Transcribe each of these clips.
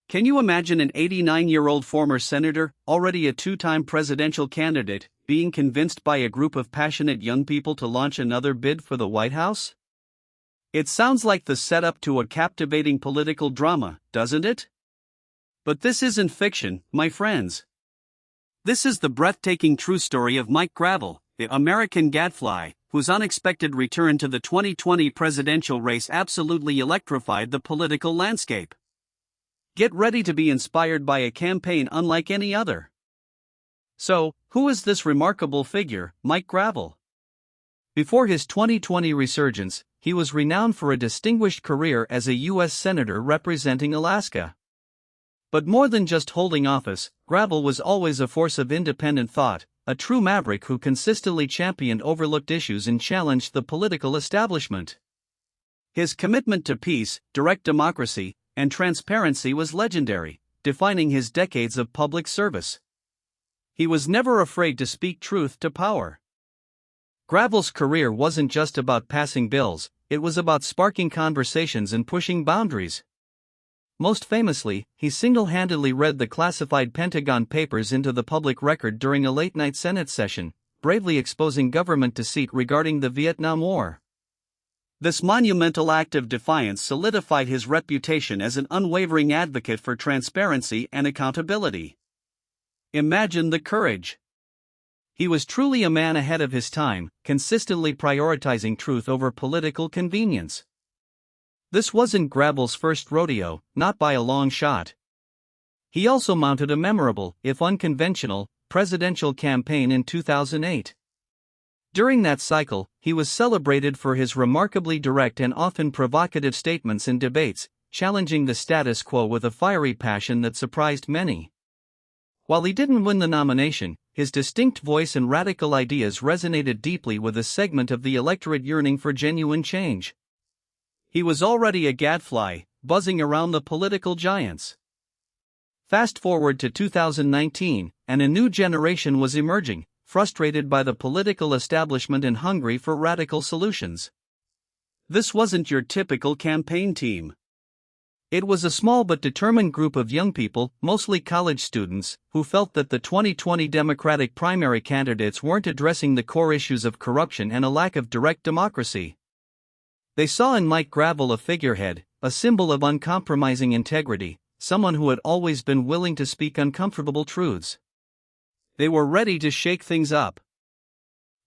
Can you imagine an 89-year-old former senator, already a two-time presidential candidate, being convinced by a group of passionate young people to launch another bid for the White House? It sounds like the setup to a captivating political drama, doesn't it? But this isn't fiction, my friends. This is the breathtaking true story of Mike Gravel, the American Gadfly, whose unexpected return to the 2020 presidential race absolutely electrified the political landscape. Get ready to be inspired by a campaign unlike any other. So, who is this remarkable figure, Mike Gravel? Before his 2020 resurgence, he was renowned for a distinguished career as a U.S. Senator representing Alaska. But more than just holding office, Gravel was always a force of independent thought, a true maverick who consistently championed overlooked issues and challenged the political establishment. His commitment to peace, direct democracy, and transparency was legendary, defining his decades of public service. He was never afraid to speak truth to power. Gravel's career wasn't just about passing bills, it was about sparking conversations and pushing boundaries. Most famously, he single-handedly read the classified Pentagon Papers into the public record during a late-night Senate session, bravely exposing government deceit regarding the Vietnam War. This monumental act of defiance solidified his reputation as an unwavering advocate for transparency and accountability. Imagine the courage. He was truly a man ahead of his time, consistently prioritizing truth over political convenience. This wasn't Gravel's first rodeo, not by a long shot. He also mounted a memorable, if unconventional, presidential campaign in 2008. During that cycle, he was celebrated for his remarkably direct and often provocative statements in debates, challenging the status quo with a fiery passion that surprised many. While he didn't win the nomination, his distinct voice and radical ideas resonated deeply with a segment of the electorate yearning for genuine change. He was already a gadfly, buzzing around the political giants. Fast forward to 2019, and a new generation was emerging, frustrated by the political establishment and hungry for radical solutions. This wasn't your typical campaign team. It was a small but determined group of young people, mostly college students, who felt that the 2020 Democratic primary candidates weren't addressing the core issues of corruption and a lack of direct democracy. They saw in Mike Gravel a figurehead, a symbol of uncompromising integrity, someone who had always been willing to speak uncomfortable truths. They were ready to shake things up.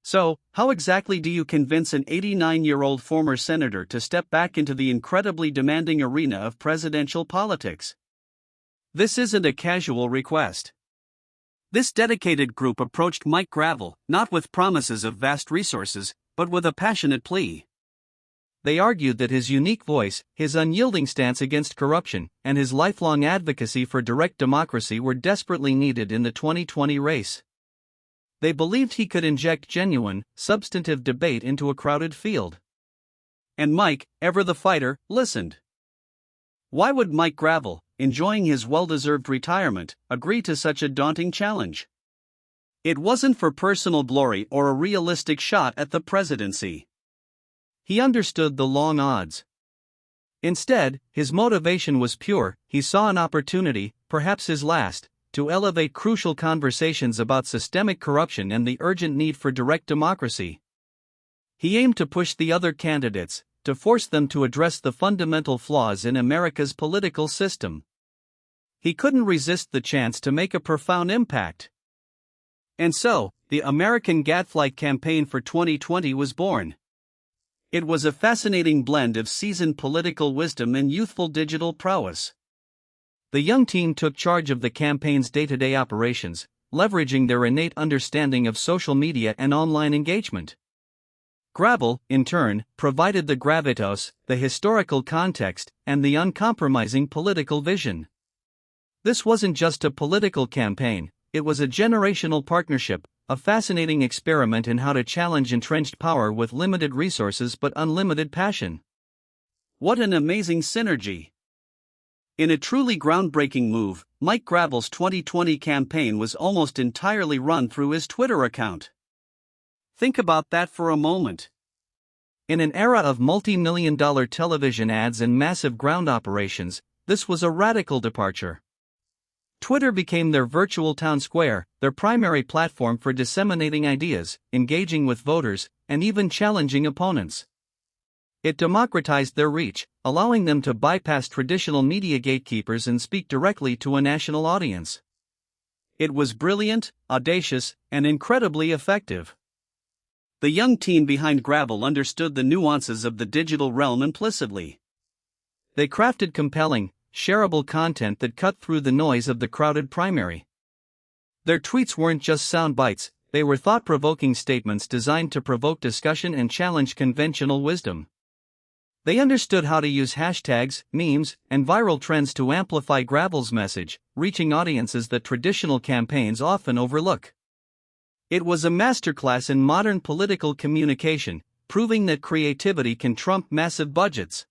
So, how exactly do you convince an 89-year-old former senator to step back into the incredibly demanding arena of presidential politics? This isn't a casual request. This dedicated group approached Mike Gravel, not with promises of vast resources, but with a passionate plea. They argued that his unique voice, his unyielding stance against corruption, and his lifelong advocacy for direct democracy were desperately needed in the 2020 race. They believed he could inject genuine, substantive debate into a crowded field. And Mike, ever the fighter, listened. Why would Mike Gravel, enjoying his well-deserved retirement, agree to such a daunting challenge? It wasn't for personal glory or a realistic shot at the presidency. He understood the long odds. Instead, his motivation was pure. He saw an opportunity, perhaps his last, to elevate crucial conversations about systemic corruption and the urgent need for direct democracy. He aimed to push the other candidates, to force them to address the fundamental flaws in America's political system. He couldn't resist the chance to make a profound impact. And so, the American Gadfly campaign for 2020 was born. It was a fascinating blend of seasoned political wisdom and youthful digital prowess. The young team took charge of the campaign's day-to-day operations, leveraging their innate understanding of social media and online engagement. Gravel, in turn, provided the gravitas, the historical context, and the uncompromising political vision. This wasn't just a political campaign, it was a generational partnership, a fascinating experiment in how to challenge entrenched power with limited resources but unlimited passion. What an amazing synergy! In a truly groundbreaking move, Mike Gravel's 2020 campaign was almost entirely run through his Twitter account. Think about that for a moment. In an era of multi-million-dollar television ads and massive ground operations, this was a radical departure. Twitter became their virtual town square, their primary platform for disseminating ideas, engaging with voters, and even challenging opponents. It democratized their reach, allowing them to bypass traditional media gatekeepers and speak directly to a national audience. It was brilliant, audacious, and incredibly effective. The young team behind Gravel understood the nuances of the digital realm implicitly. They crafted compelling, shareable content that cut through the noise of the crowded primary. Their tweets weren't just sound bites, they were thought-provoking statements designed to provoke discussion and challenge conventional wisdom. They understood how to use hashtags, memes, and viral trends to amplify Gravel's message, reaching audiences that traditional campaigns often overlook. It was a masterclass in modern political communication, proving that creativity can trump massive budgets.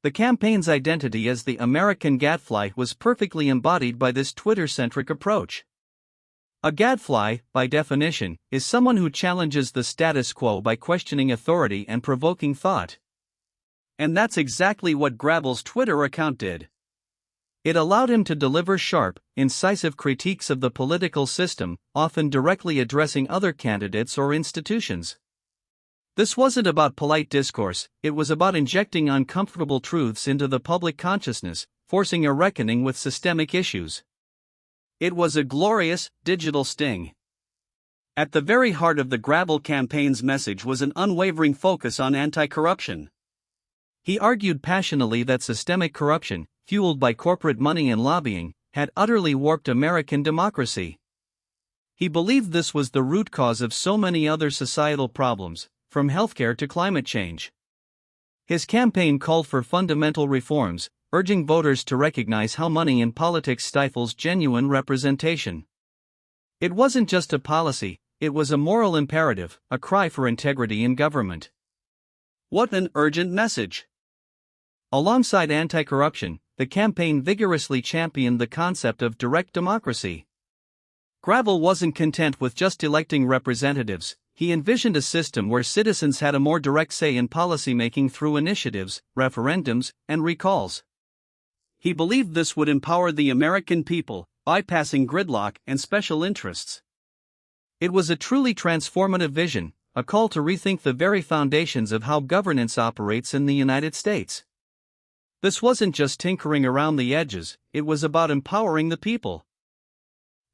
The campaign's identity as the American Gadfly was perfectly embodied by this Twitter-centric approach. A gadfly, by definition, is someone who challenges the status quo by questioning authority and provoking thought. And that's exactly what Gravel's Twitter account did. It allowed him to deliver sharp, incisive critiques of the political system, often directly addressing other candidates or institutions. This wasn't about polite discourse, it was about injecting uncomfortable truths into the public consciousness, forcing a reckoning with systemic issues. It was a glorious, digital sting. At the very heart of the Gravel campaign's message was an unwavering focus on anti-corruption. He argued passionately that systemic corruption, fueled by corporate money and lobbying, had utterly warped American democracy. He believed this was the root cause of so many other societal problems, from healthcare to climate change. His campaign called for fundamental reforms, urging voters to recognize how money in politics stifles genuine representation. It wasn't just a policy, it was a moral imperative, a cry for integrity in government. What an urgent message! Alongside anti-corruption, the campaign vigorously championed the concept of direct democracy. Gravel wasn't content with just electing representatives, he envisioned a system where citizens had a more direct say in policymaking through initiatives, referendums, and recalls. He believed this would empower the American people, bypassing gridlock and special interests. It was a truly transformative vision, a call to rethink the very foundations of how governance operates in the United States. This wasn't just tinkering around the edges, it was about empowering the people.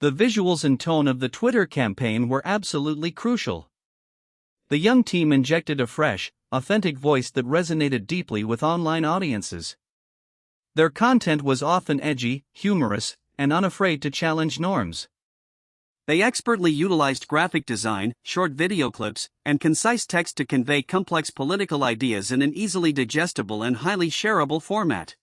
The visuals and tone of the Twitter campaign were absolutely crucial. The young team injected a fresh, authentic voice that resonated deeply with online audiences. Their content was often edgy, humorous, and unafraid to challenge norms. They expertly utilized graphic design, short video clips, and concise text to convey complex political ideas in an easily digestible and highly shareable format.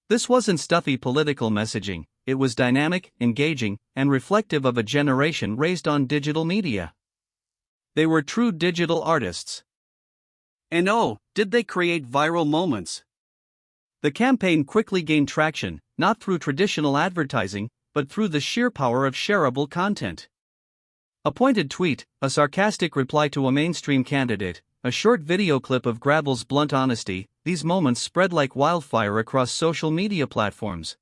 This wasn't stuffy political messaging, it was dynamic, engaging, and reflective of a generation raised on digital media. They were true digital artists. And oh, did they create viral moments! The campaign quickly gained traction, not through traditional advertising, but through the sheer power of shareable content. A pointed tweet, a sarcastic reply to a mainstream candidate, a short video clip of Gravel's blunt honesty, these moments spread like wildfire across social media platforms.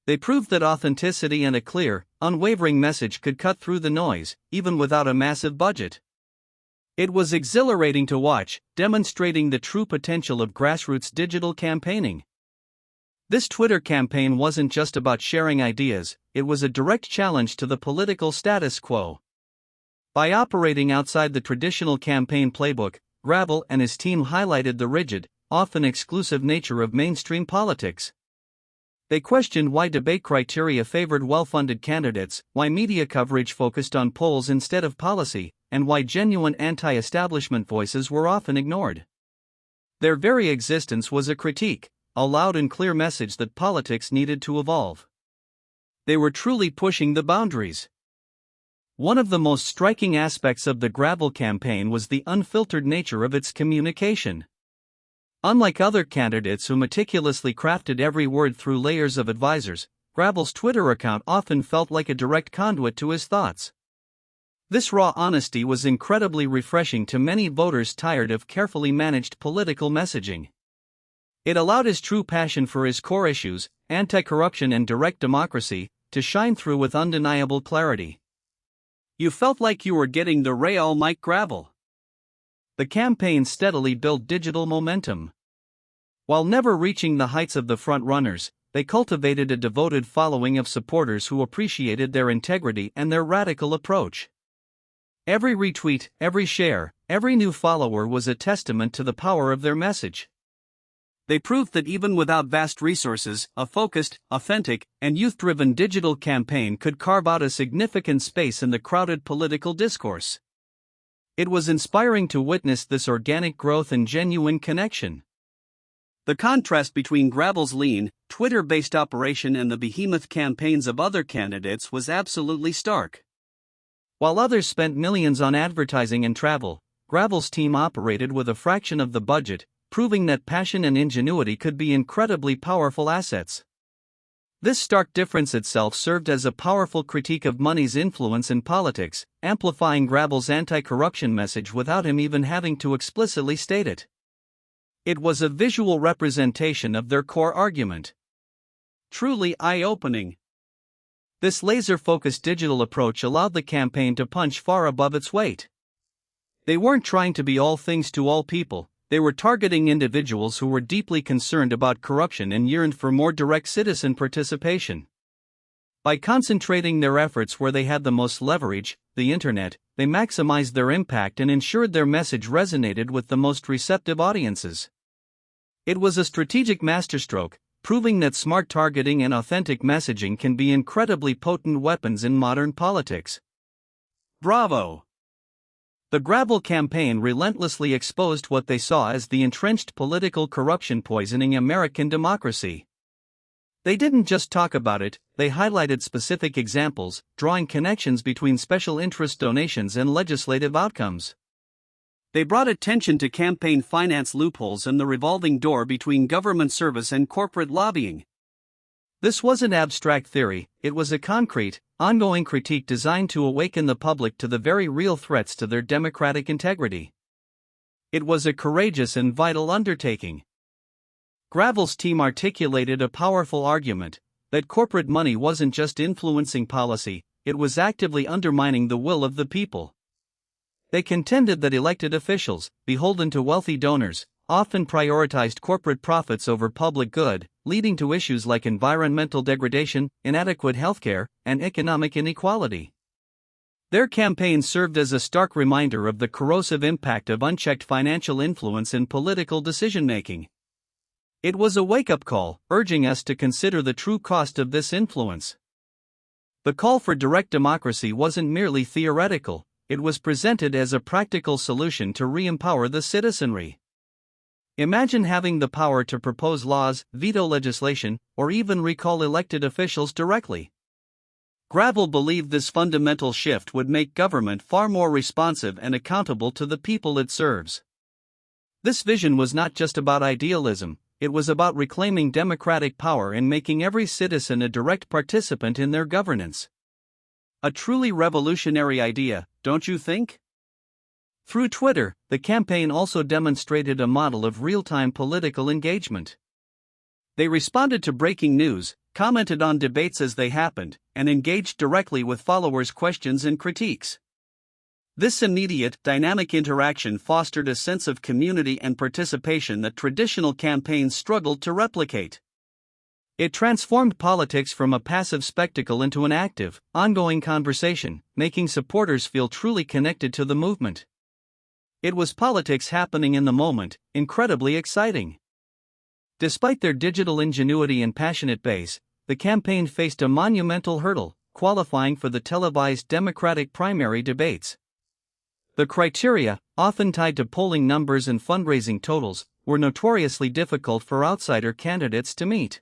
They proved that authenticity and a clear, unwavering message could cut through the noise, even without a massive budget. It was exhilarating to watch, demonstrating the true potential of grassroots digital campaigning. This Twitter campaign wasn't just about sharing ideas, it was a direct challenge to the political status quo. By operating outside the traditional campaign playbook, Gravel and his team highlighted the rigid, often exclusive nature of mainstream politics. They questioned why debate criteria favored well-funded candidates, why media coverage focused on polls instead of policy, and why genuine anti-establishment voices were often ignored. Their very existence was a critique, a loud and clear message that politics needed to evolve. They were truly pushing the boundaries. One of the most striking aspects of the Gravel campaign was the unfiltered nature of its communication. Unlike other candidates who meticulously crafted every word through layers of advisors, Gravel's Twitter account often felt like a direct conduit to his thoughts. This raw honesty was incredibly refreshing to many voters tired of carefully managed political messaging. It allowed his true passion for his core issues, anti-corruption and direct democracy, to shine through with undeniable clarity. You felt like you were getting the real Mike Gravel. The campaign steadily built digital momentum. While never reaching the heights of the front-runners, they cultivated a devoted following of supporters who appreciated their integrity and their radical approach. Every retweet, every share, every new follower was a testament to the power of their message. They proved that even without vast resources, a focused, authentic, and youth-driven digital campaign could carve out a significant space in the crowded political discourse. It was inspiring to witness this organic growth and genuine connection. The contrast between Gravel's lean, Twitter-based operation and the behemoth campaigns of other candidates was absolutely stark. While others spent millions on advertising and travel, Gravel's team operated with a fraction of the budget, proving that passion and ingenuity could be incredibly powerful assets. This stark difference itself served as a powerful critique of money's influence in politics, amplifying Gravel's anti-corruption message without him even having to explicitly state it. It was a visual representation of their core argument. Truly eye-opening. This laser-focused digital approach allowed the campaign to punch far above its weight. They weren't trying to be all things to all people. They were targeting individuals who were deeply concerned about corruption and yearned for more direct citizen participation. By concentrating their efforts where they had the most leverage, the internet, they maximized their impact and ensured their message resonated with the most receptive audiences. It was a strategic masterstroke, proving that smart targeting and authentic messaging can be incredibly potent weapons in modern politics. Bravo! The Gravel campaign relentlessly exposed what they saw as the entrenched political corruption poisoning American democracy. They didn't just talk about it, they highlighted specific examples, drawing connections between special interest donations and legislative outcomes. They brought attention to campaign finance loopholes and the revolving door between government service and corporate lobbying. This wasn't abstract theory, it was a concrete, ongoing critique designed to awaken the public to the very real threats to their democratic integrity. It was a courageous and vital undertaking. Gravel's team articulated a powerful argument that corporate money wasn't just influencing policy, it was actively undermining the will of the people. They contended that elected officials, beholden to wealthy donors, often prioritized corporate profits over public good, leading to issues like environmental degradation, inadequate healthcare, and economic inequality. Their campaign served as a stark reminder of the corrosive impact of unchecked financial influence in political decision-making. It was a wake-up call, urging us to consider the true cost of this influence. The call for direct democracy wasn't merely theoretical, it was presented as a practical solution to re-empower the citizenry. Imagine having the power to propose laws, veto legislation, or even recall elected officials directly. Gravel believed this fundamental shift would make government far more responsive and accountable to the people it serves. This vision was not just about idealism, it was about reclaiming democratic power and making every citizen a direct participant in their governance. A truly revolutionary idea, don't you think? Through Twitter, the campaign also demonstrated a model of real-time political engagement. They responded to breaking news, commented on debates as they happened, and engaged directly with followers' questions and critiques. This immediate, dynamic interaction fostered a sense of community and participation that traditional campaigns struggled to replicate. It transformed politics from a passive spectacle into an active, ongoing conversation, making supporters feel truly connected to the movement. It was politics happening in the moment, incredibly exciting. Despite their digital ingenuity and passionate base, the campaign faced a monumental hurdle, qualifying for the televised Democratic primary debates. The criteria, often tied to polling numbers and fundraising totals, were notoriously difficult for outsider candidates to meet.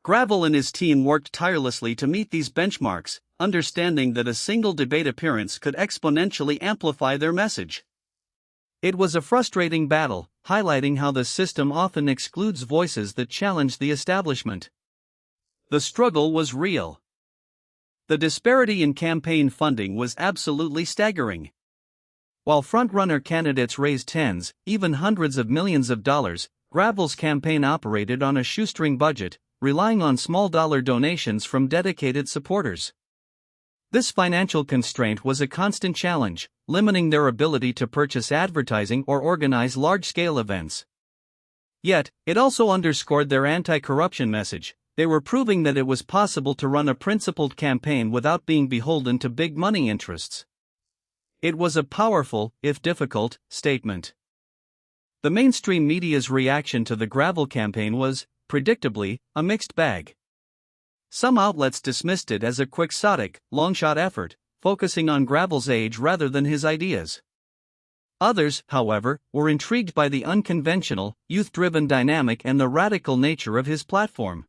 Gravel and his team worked tirelessly to meet these benchmarks, understanding that a single debate appearance could exponentially amplify their message. It was a frustrating battle, highlighting how the system often excludes voices that challenge the establishment. The struggle was real. The disparity in campaign funding was absolutely staggering. While front-runner candidates raised tens, even hundreds of millions of dollars, Gravel's campaign operated on a shoestring budget, relying on small-dollar donations from dedicated supporters. This financial constraint was a constant challenge, limiting their ability to purchase advertising or organize large-scale events. Yet, it also underscored their anti-corruption message. They were proving that it was possible to run a principled campaign without being beholden to big money interests. It was a powerful, if difficult, statement. The mainstream media's reaction to the Gravel campaign was, predictably, a mixed bag. Some outlets dismissed it as a quixotic, long-shot effort, focusing on Gravel's age rather than his ideas. Others, however, were intrigued by the unconventional, youth-driven dynamic and the radical nature of his platform.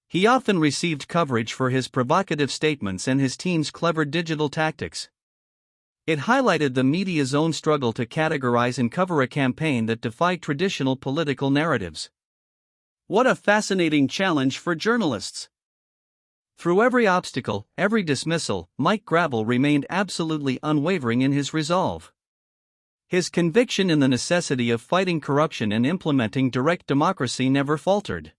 He often received coverage for his provocative statements and his team's clever digital tactics. It highlighted the media's own struggle to categorize and cover a campaign that defied traditional political narratives. What a fascinating challenge for journalists! Through every obstacle, every dismissal, Mike Gravel remained absolutely unwavering in his resolve. His conviction in the necessity of fighting corruption and implementing direct democracy never faltered.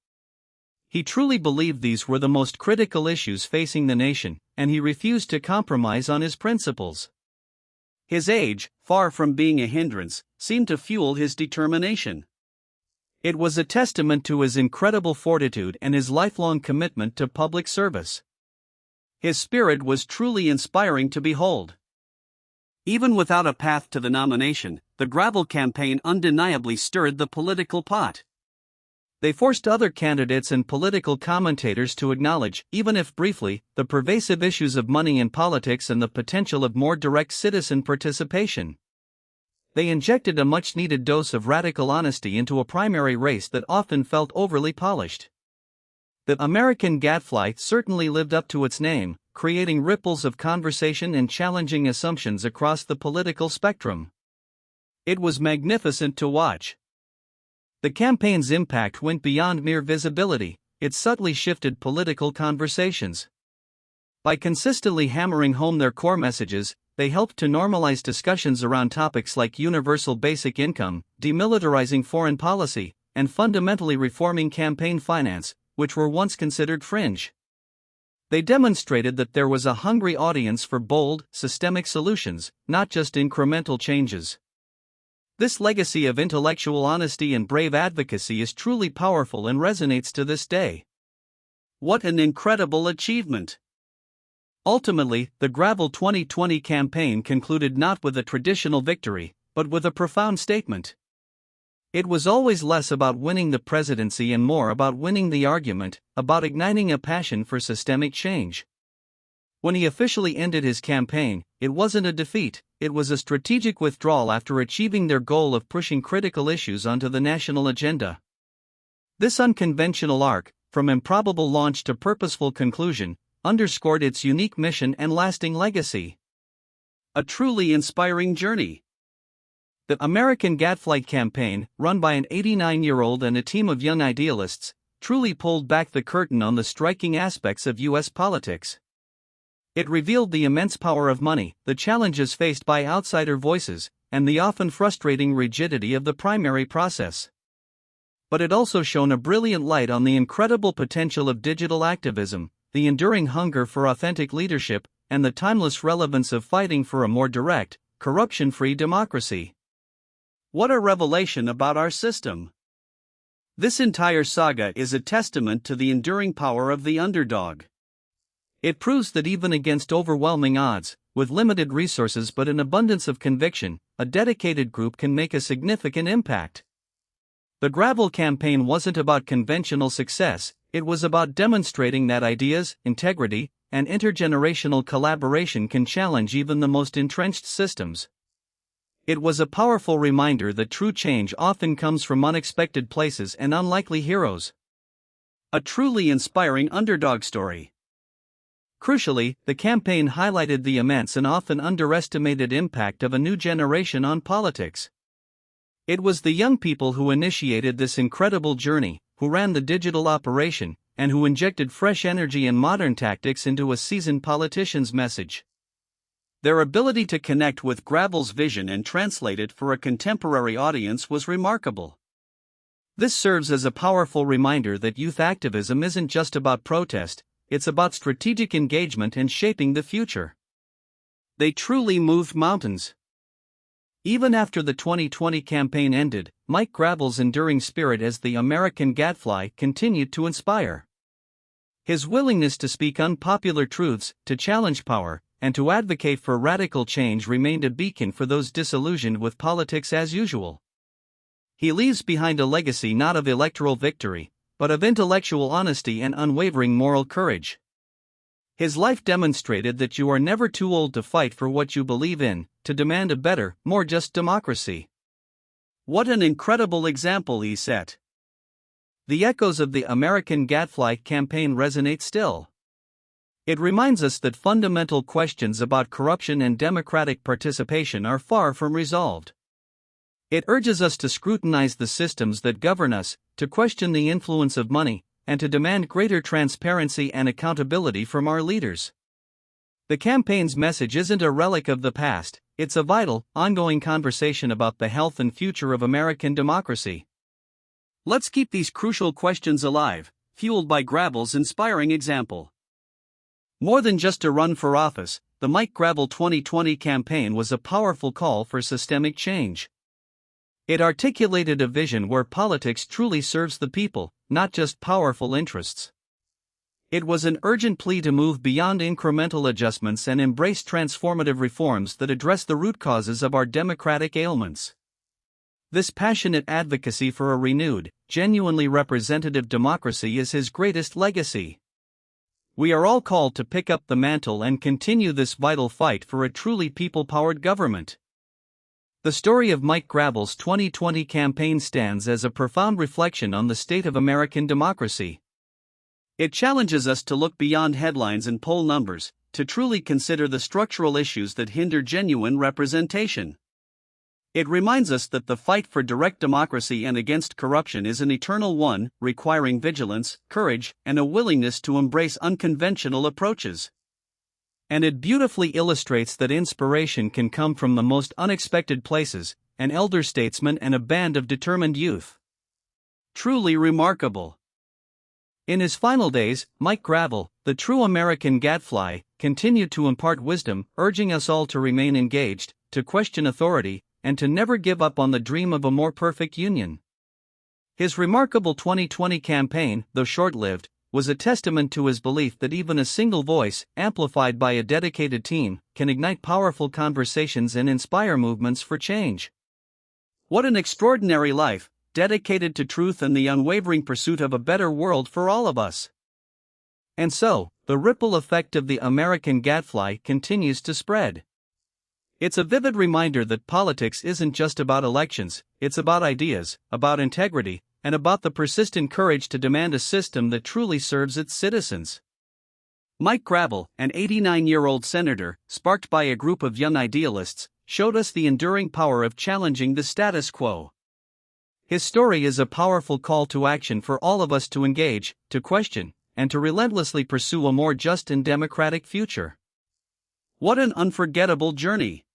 He truly believed these were the most critical issues facing the nation, and he refused to compromise on his principles. His age, far from being a hindrance, seemed to fuel his determination. It was a testament to his incredible fortitude and his lifelong commitment to public service. His spirit was truly inspiring to behold. Even without a path to the nomination, the Gravel campaign undeniably stirred the political pot. They forced other candidates and political commentators to acknowledge, even if briefly, the pervasive issues of money in politics and the potential of more direct citizen participation. They injected a much-needed dose of radical honesty into a primary race that often felt overly polished. The American Gadfly certainly lived up to its name, creating ripples of conversation and challenging assumptions across the political spectrum. It was magnificent to watch. The campaign's impact went beyond mere visibility, it subtly shifted political conversations. By consistently hammering home their core messages, they helped to normalize discussions around topics like universal basic income, demilitarizing foreign policy, and fundamentally reforming campaign finance, which were once considered fringe. They demonstrated that there was a hungry audience for bold, systemic solutions, not just incremental changes. This legacy of intellectual honesty and brave advocacy is truly powerful and resonates to this day. What an incredible achievement! Ultimately, the Gravel 2020 campaign concluded not with a traditional victory, but with a profound statement. It was always less about winning the presidency and more about winning the argument, about igniting a passion for systemic change. When he officially ended his campaign, it wasn't a defeat, it was a strategic withdrawal after achieving their goal of pushing critical issues onto the national agenda. This unconventional arc, from improbable launch to purposeful conclusion, underscored its unique mission and lasting legacy. A truly inspiring journey. The American Gadfly campaign, run by an 89-year-old and a team of young idealists, truly pulled back the curtain on the striking aspects of U.S. politics. It revealed the immense power of money, the challenges faced by outsider voices, and the often frustrating rigidity of the primary process. But it also shone a brilliant light on the incredible potential of digital activism, the enduring hunger for authentic leadership, and the timeless relevance of fighting for a more direct, corruption-free democracy. What a revelation about our system! This entire saga is a testament to the enduring power of the underdog. It proves that even against overwhelming odds, with limited resources but an abundance of conviction, a dedicated group can make a significant impact. The Gravel campaign wasn't about conventional success, it was about demonstrating that ideas, integrity, and intergenerational collaboration can challenge even the most entrenched systems. It was a powerful reminder that true change often comes from unexpected places and unlikely heroes. A truly inspiring underdog story. Crucially, the campaign highlighted the immense and often underestimated impact of a new generation on politics. It was the young people who initiated this incredible journey, who ran the digital operation, and who injected fresh energy and modern tactics into a seasoned politician's message. Their ability to connect with Gravel's vision and translate it for a contemporary audience was remarkable. This serves as a powerful reminder that youth activism isn't just about protest, it's about strategic engagement and shaping the future. They truly moved mountains. Even after the 2020 campaign ended, Mike Gravel's enduring spirit as the American Gadfly continued to inspire. His willingness to speak unpopular truths, to challenge power, and to advocate for radical change remained a beacon for those disillusioned with politics as usual. He leaves behind a legacy not of electoral victory, but of intellectual honesty and unwavering moral courage. His life demonstrated that you are never too old to fight for what you believe in, to demand a better, more just democracy. What an incredible example he set! The echoes of the American Gadfly campaign resonate still. It reminds us that fundamental questions about corruption and democratic participation are far from resolved. It urges us to scrutinize the systems that govern us, to question the influence of money, and to demand greater transparency and accountability from our leaders. The campaign's message isn't a relic of the past, it's a vital, ongoing conversation about the health and future of American democracy. Let's keep these crucial questions alive, fueled by Gravel's inspiring example. More than just a run for office, the Mike Gravel 2020 campaign was a powerful call for systemic change. It articulated a vision where politics truly serves the people, not just powerful interests. It was an urgent plea to move beyond incremental adjustments and embrace transformative reforms that address the root causes of our democratic ailments. This passionate advocacy for a renewed, genuinely representative democracy is his greatest legacy. We are all called to pick up the mantle and continue this vital fight for a truly people-powered government. The story of Mike Gravel's 2020 campaign stands as a profound reflection on the state of American democracy. It challenges us to look beyond headlines and poll numbers, to truly consider the structural issues that hinder genuine representation. It reminds us that the fight for direct democracy and against corruption is an eternal one, requiring vigilance, courage, and a willingness to embrace unconventional approaches. And it beautifully illustrates that inspiration can come from the most unexpected places, an elder statesman and a band of determined youth. Truly remarkable. In his final days, Mike Gravel, the true American Gadfly, continued to impart wisdom, urging us all to remain engaged, to question authority, and to never give up on the dream of a more perfect union. His remarkable 2020 campaign, though short-lived, was a testament to his belief that even a single voice, amplified by a dedicated team, can ignite powerful conversations and inspire movements for change. What an extraordinary life, dedicated to truth and the unwavering pursuit of a better world for all of us. And so, the ripple effect of the American Gadfly continues to spread. It's a vivid reminder that politics isn't just about elections, it's about ideas, about integrity, and about the persistent courage to demand a system that truly serves its citizens. Mike Gravel, an 89-year-old senator, sparked by a group of young idealists, showed us the enduring power of challenging the status quo. His story is a powerful call to action for all of us to engage, to question, and to relentlessly pursue a more just and democratic future. What an unforgettable journey!